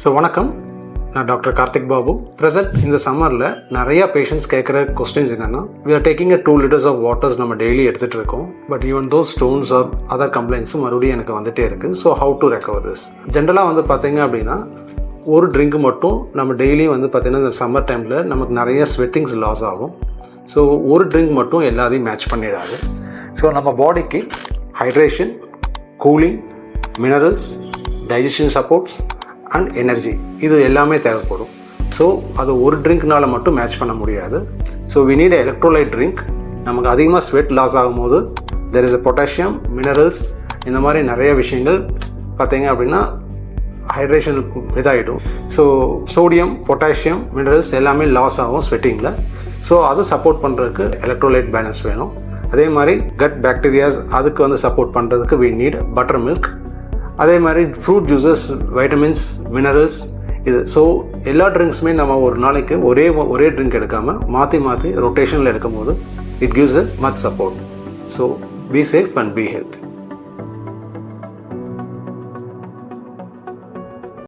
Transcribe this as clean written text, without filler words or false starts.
So வணக்கம், நான் doctor Karthik Babu. Present இந்த சம்மரில் நிறையா பேஷண்ட்ஸ் கேட்குற கொஸ்டின்ஸ் என்னென்னா, we are taking a 2 liters of waters நம்ம டெய்லி எடுத்துகிட்டு இருக்கோம். But even though stones or other கம்ப்ளைண்ட்ஸும் மறுபடியும் எனக்கு வந்துகிட்டே இருக்குது. So how to recover this? ஜென்ரலாக பார்த்தீங்க அப்படின்னா, ஒரு ட்ரிங்க் மட்டும் நம்ம டெய்லியும் பார்த்தீங்கன்னா இந்த சம்மர் டைமில் நமக்கு நிறைய ஸ்வெட்டிங்ஸ் லாஸ் ஆகும். ஸோ ஒரு ட்ரிங்க் மட்டும் எல்லாத்தையும் மேட்ச் பண்ணிடாது. ஸோ நம்ம பாடிக்கு hydration, cooling, minerals, digestion supports and energy இது எல்லாமே தேவைப்படும். ஸோ அது ஒரு ட்ரிங்க்னால் மட்டும் மேட்ச் பண்ண முடியாது. So we need electrolyte drink. நமக்கு அதிகமாக ஸ்வெட் லாஸ் ஆகும்போது there is a potassium, minerals, இந்த மாதிரி நிறைய விஷயங்கள் பார்த்தீங்க அப்படின்னா ஹைட்ரேஷன் இதாகிடும். ஸோ சோடியம், பொட்டாசியம், மினரல்ஸ் எல்லாமே லாஸ் ஆகும் ஸ்வெட்டிங்கில். ஸோ அதை சப்போர்ட் பண்ணுறதுக்கு எலக்ட்ரோலைட் பேலன்ஸ் வேணும். அதே மாதிரி கட் பாக்டீரியாஸ் அதுக்கு சப்போர்ட் பண்ணுறதுக்கு வி நீட் பட்டர் மில்க். அதே மாதிரி ஃப்ரூட் ஜூஸஸ், வைட்டமின்ஸ், மினரல்ஸ் இது. ஸோ எல்லா ட்ரிங்க்ஸுமே நம்ம ஒரு நாளைக்கு ஒரே ட்ரிங்க் எடுக்காமல் மாற்றி ரொட்டேஷனில் எடுக்கும் போது it gives a much support. So be safe and be health.